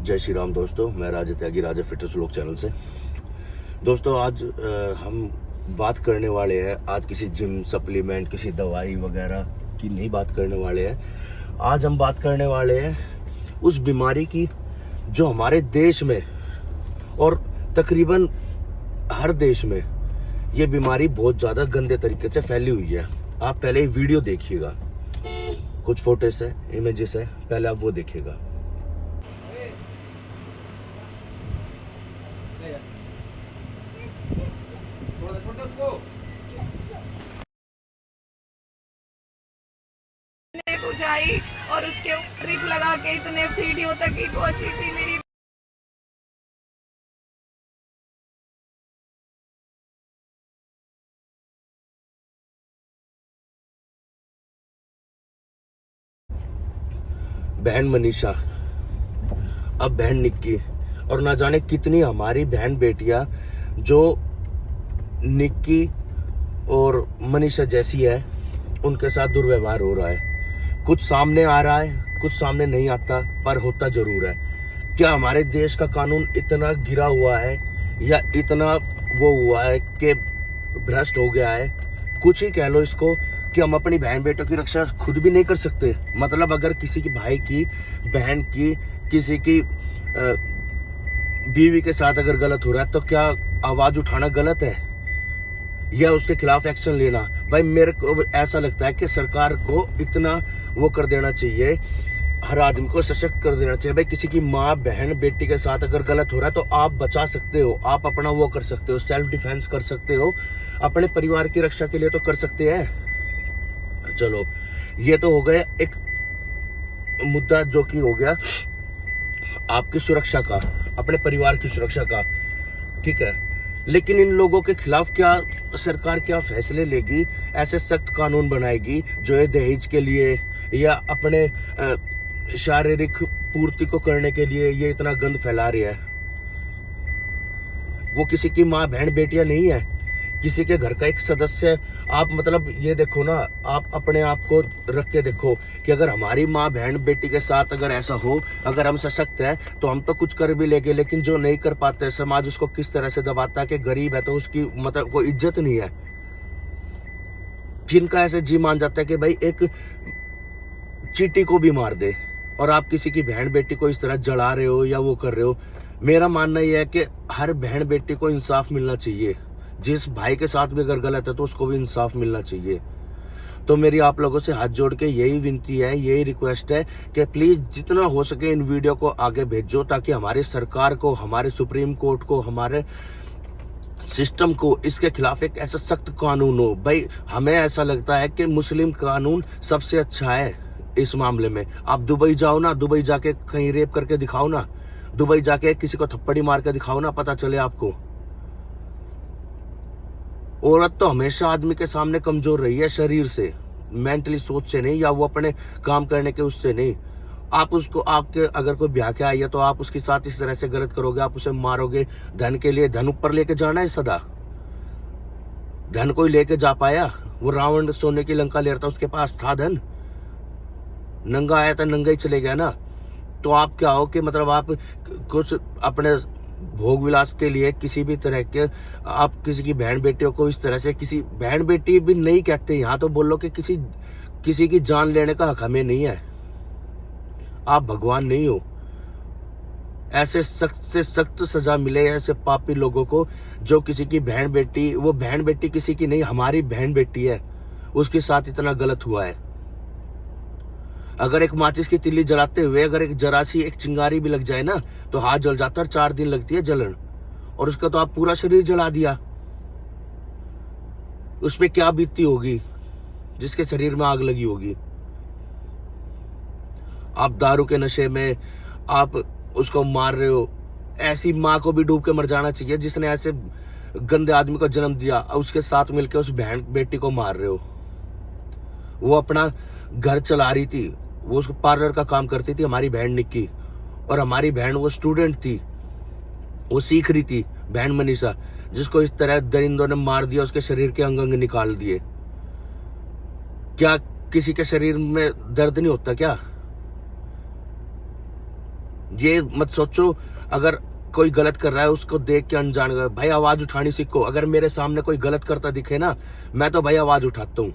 जय श्री राम दोस्तों, मैं राजा त्यागी, राजा फिटनेस व्लॉग चैनल से। दोस्तों आज हम बात करने वाले हैं, आज किसी जिम सप्लीमेंट, किसी दवाई वगैरह की नहीं बात करने वाले हैं। आज हम बात करने वाले हैं उस बीमारी की जो हमारे देश में और तकरीबन हर देश में ये बीमारी बहुत ज़्यादा गंदे तरीके से फैली हुई है। आप पहले वीडियो देखिएगा, कुछ फोटोज है, इमेजेस है, पहले आप वो देखिएगा। ऊंचाई और उसके ट्रिप लगा के इतने सीढ़ियों तक ही पहुंची थी मेरी। बहन मनीषा, अब बहन निक्की, और ना जाने कितनी हमारी बहन बेटियां जो निक्की और मनीषा जैसी है, उनके साथ दुर्व्यवहार हो रहा है। कुछ सामने आ रहा है, कुछ सामने नहीं आता, पर होता जरूर है। क्या हमारे देश का कानून इतना गिरा हुआ है या इतना वो हुआ है कि भ्रष्ट हो गया है, कुछ ही कह लो इसको, कि हम अपनी बहन बेटों की रक्षा खुद भी नहीं कर सकते। मतलब अगर किसी की भाई की, बहन की, किसी की बीवी के साथ अगर गलत हो रहा है तो क्या आवाज उठाना गलत है या उसके खिलाफ एक्शन लेना? भाई मेरे को ऐसा लगता है कि सरकार को इतना वो कर देना चाहिए, हर आदमी को सशक्त कर देना चाहिए। भाई किसी की माँ, बहन, बेटी के साथ अगर गलत हो रहा है तो आप बचा सकते हो, आप अपना वो कर सकते हो, सेल्फ डिफेंस कर सकते हो, अपने परिवार की रक्षा के लिए तो कर सकते हैं। चलो, ये तो हो गया एक मुद्दा जो कि हो गया आपकी सुरक्षा का, अपने परिवार की सुरक्षा का, ठीक है। लेकिन इन लोगों के खिलाफ क्या सरकार क्या फैसले लेगी? ऐसे सख्त कानून बनाएगी जो ये दहेज के लिए या अपने शारीरिक पूर्ति को करने के लिए ये इतना गंद फैला रही है? वो किसी की माँ, बहन, बेटियां नहीं है, किसी के घर का एक सदस्य। आप मतलब ये देखो ना, आप अपने आप को रख के देखो कि अगर हमारी माँ, बहन, बेटी के साथ अगर ऐसा हो, अगर हम सशक्त हैं तो हम तो कुछ कर भी लेंगे, लेकिन जो नहीं कर पाते, समाज उसको किस तरह से दबाता है कि गरीब है तो उसकी मतलब कोई इज्जत नहीं है। जिनका ऐसे जी मान जाता है कि भाई एक चींटी को भी मार दे, और आप किसी की बहन बेटी को इस तरह जला रहे हो या वो कर रहे हो। मेरा मानना यह है कि हर बहन बेटी को इंसाफ मिलना चाहिए। जिस भाई के साथ भी अगर गलत है तो उसको भी इंसाफ मिलना चाहिए। तो मेरी आप लोगों से हाथ जोड़ के यही विनती है, यही रिक्वेस्ट है कि प्लीज जितना हो सके इन वीडियो को आगे भेजो, ताकि हमारी सरकार को, हमारे सुप्रीम कोर्ट को, हमारे सिस्टम को इसके खिलाफ एक ऐसा सख्त कानून हो। भाई हमें ऐसा लगता है कि मुस्लिम कानून सबसे अच्छा है इस मामले में। आप दुबई जाओ ना, दुबई जाके कहीं रेप करके दिखाओ ना, दुबई जाके किसी को थप्पड़ी मार के दिखाओ ना, पता चले आपको। औरत तो हमेशा आदमी के सामने कमजोर रही है, शरीर से, मेंटली सोच से नहीं, या वो अपने काम करने के उससे नहीं। आप उसको, आपके अगर कोई ब्याह के आई है तो आप उसके साथ इस तरह से गलत करोगे, आप उसे मारोगे धन के लिए? धन ऊपर लेके जाना है सदा? धन कोई लेके जा पाया? वो रावण सोने की लंका ले रहा था, उसके पास था धन? नंगा आया था, नंगा ही चले गया ना। तो आप क्या हो कि मतलब आप कुछ अपने भोग विलास के लिए किसी भी तरह के, आप किसी की बहन बेटियों को इस तरह से, किसी बहन बेटी भी नहीं कहते यहाँ, तो बोलो कि किसी की जान लेने का हक हमें नहीं है। आप भगवान नहीं हो। ऐसे सख्त से सख्त सजा मिले ऐसे पापी लोगों को जो किसी की बहन बेटी, वो बहन बेटी किसी की नहीं, हमारी बहन बेटी है, उसके साथ इतना गलत हुआ है। अगर एक माचिस की तिल्ली जलाते हुए अगर एक जरा सी एक चिंगारी भी लग जाए ना तो हाथ जल जाता है और 4 दिन लगती है जलन, और उसका तो आप पूरा शरीर जला दिया। उस पे क्या बीतती होगी जिसके शरीर में आग लगी होगी? आप दारू के नशे में आप उसको मार रहे हो। ऐसी माँ को भी डूब के मर जाना चाहिए जिसने ऐसे गंदे आदमी को जन्म दिया, उसके साथ मिलकर उस बहन बेटी को मार रहे हो। वो अपना घर चला रही थी, वो उसको पार्लर का काम करती थी, हमारी बहन निक्की, और हमारी बहन वो स्टूडेंट थी, वो सीख रही थी, बहन मनीषा, जिसको इस तरह दरिंदों ने मार दिया, उसके शरीर के अंग अंग निकाल दिए। क्या किसी के शरीर में दर्द नहीं होता क्या? ये मत सोचो अगर कोई गलत कर रहा है उसको देख के अनजान भाई आवाज उठानी सीखो। अगर मेरे सामने कोई गलत करता दिखे ना, मैं तो भाई आवाज उठाता हूँ।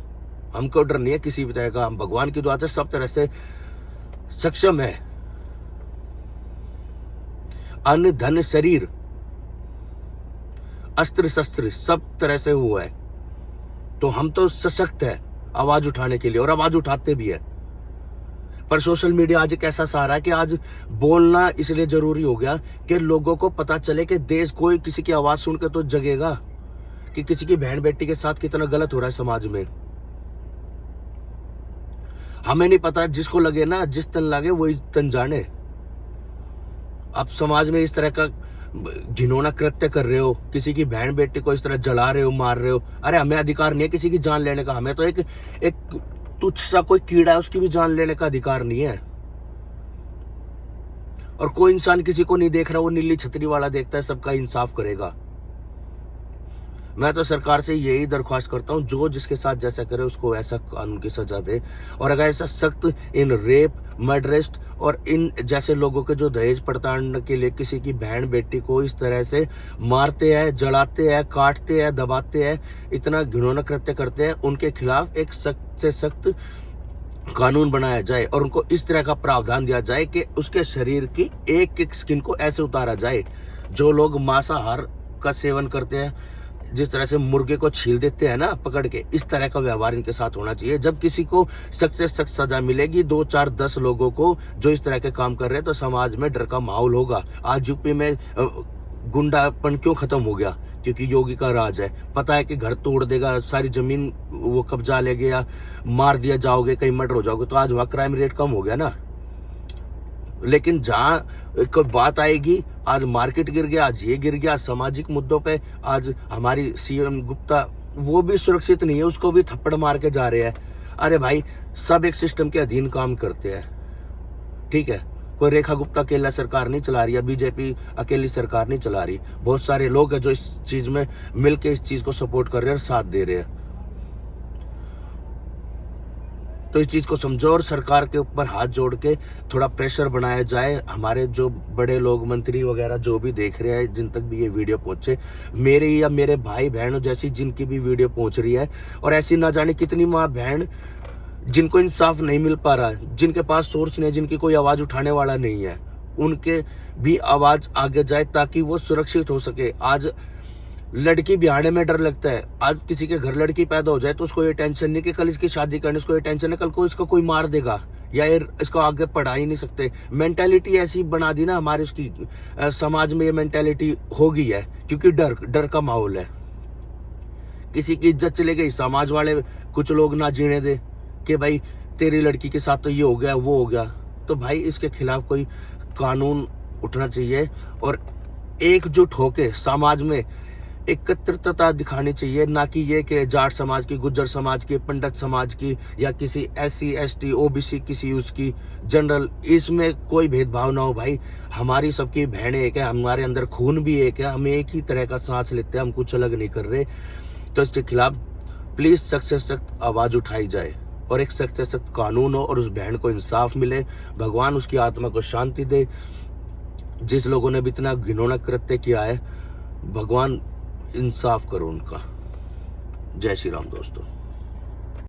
हमको डर नहीं है किसी भी तरह का, हम भगवान की दुआ से सब तरह से सक्षम है। अन्न धन शरीर अस्त्र शस्त्र सब तरह से हुआ है, तो हम तो सशक्त है आवाज उठाने के लिए, और आवाज उठाते भी है। पर सोशल मीडिया आज एक ऐसा सहारा है कि आज बोलना इसलिए जरूरी हो गया कि लोगों को पता चले कि देश कोई किसी की आवाज सुन के तो जगेगा कि किसी की बहन बेटी के साथ कितना गलत हो रहा है समाज में। हमें नहीं पता, जिसको लगे ना, जिस तन लगे वही तन जाने। आप समाज में इस तरह का घिनौना कृत्य कर रहे हो, किसी की बहन बेटी को इस तरह जला रहे हो, मार रहे हो। अरे हमें अधिकार नहीं है किसी की जान लेने का, हमें तो एक तुच्छ सा कोई कीड़ा है उसकी भी जान लेने का अधिकार नहीं है। और कोई इंसान किसी को नहीं देख रहा, वो नीली छतरी वाला देखता है, सबका इंसाफ करेगा। मैं तो सरकार से यही दरख्वास्त करता हूँ, जो जिसके साथ जैसा करे उसको ऐसा कानून की सजा दे। और अगर ऐसा सख्त इन रेप मर्डरिस्ट और इन जैसे लोगों के जो दहेज प्रताड़ना के लिए किसी की बहन बेटी को इस तरह से मारते हैं, जलाते हैं, काटते हैं, दबाते हैं, इतना घिनौना कृत्य करते हैं, उनके खिलाफ एक सख्त से सख्त कानून बनाया जाए और उनको इस तरह का प्रावधान दिया जाए कि उसके शरीर की एक एक स्किन को ऐसे उतारा जाए। जो लोग मांसाहार का सेवन करते हैं, जिस तरह से मुर्गे को छील देते हैं ना पकड़ के, इस तरह का व्यवहार इनके साथ होना चाहिए। जब किसी को सख्त से सख्त सजा मिलेगी 2 4 10 लोगों को जो इस तरह के काम कर रहे हैं, तो समाज में डर का माहौल होगा। आज यूपी में गुंडापन क्यों खत्म हो गया? क्योंकि योगी का राज है। पता है कि घर तोड़ देगा, सारी जमीन वो कब्जा ले गया, मार दिया जाओगे, कहीं मर्डर हो जाओगे, तो आज वहाँ क्राइम रेट कम हो गया ना। लेकिन जहाँ कोई बात आएगी, आज मार्केट गिर गया, आज ये गिर गया, सामाजिक मुद्दों पे आज हमारी सीएम गुप्ता वो भी सुरक्षित नहीं है, उसको भी थप्पड़ मार के जा रहे हैं। अरे भाई सब एक सिस्टम के अधीन काम करते हैं, ठीक है। कोई रेखा गुप्ता अकेला सरकार नहीं चला रही है, बीजेपी अकेली सरकार नहीं चला रही, बहुत सारे लोग हैं जो इस चीज में मिलके इस चीज को सपोर्ट कर रहे हैं और साथ दे रहे हैं। तो इस चीज को समझो और सरकार के ऊपर हाथ जोड़ के थोड़ा प्रेशर बनाया जाए। हमारे जो बड़े लोग, मंत्री वगैरह जो भी देख रहे हैं, जिन तक भी ये वीडियो पहुंचे, मेरे या मेरे भाई बहनों जैसी जिनकी भी वीडियो पहुंच रही है, और ऐसी ना जाने कितनी माँ बहन जिनको इंसाफ नहीं मिल पा रहा है, जिनके पास सोर्स नहीं, जिनकी कोई आवाज उठाने वाला नहीं है, उनके भी आवाज आगे जाए ताकि वो सुरक्षित हो सके। आज लड़की ब्याहने में डर लगता है। आज किसी के घर लड़की पैदा हो जाए तो उसको ये टेंशन नहीं कि कल इसकी शादी करनी, उसको ये टेंशन है कल को इसको कोई मार देगा या ये इसको आगे पढ़ा ही नहीं सकते। मेंटालिटी ऐसी बना दी ना हमारी, उसकी समाज में ये मेंटालिटी हो गई है, क्योंकि डर का माहौल है। किसी की इज्जत चले गई, समाज वाले कुछ लोग ना जीने दे कि भाई तेरी लड़की के साथ तो ये हो गया, वो हो गया। तो भाई इसके खिलाफ कोई कानून उठना चाहिए और एकजुट होके समाज में एकत्रितता दिखानी चाहिए, ना कि ये कि जाट समाज की, गुज्जर समाज की, पंडित समाज की या किसी SC ST OBC किसी उसकी जनरल, इसमें कोई भेदभाव ना हो। भाई हमारी सबकी बहनें एक है, हमारे अंदर खून भी एक है, हम एक ही तरह का सांस लेते हैं, हम कुछ अलग नहीं कर रहे। तो इसके खिलाफ प्लीज सख्त से सख्त आवाज उठाई जाए और एक सख्त से सख्त कानून हो और उस बहन को इंसाफ मिले। भगवान उसकी आत्मा को शांति दे। जिस लोगों ने भी इतना घिनौना कृत्य किया है, भगवान इंसाफ करो उनका। जय श्री राम दोस्तों।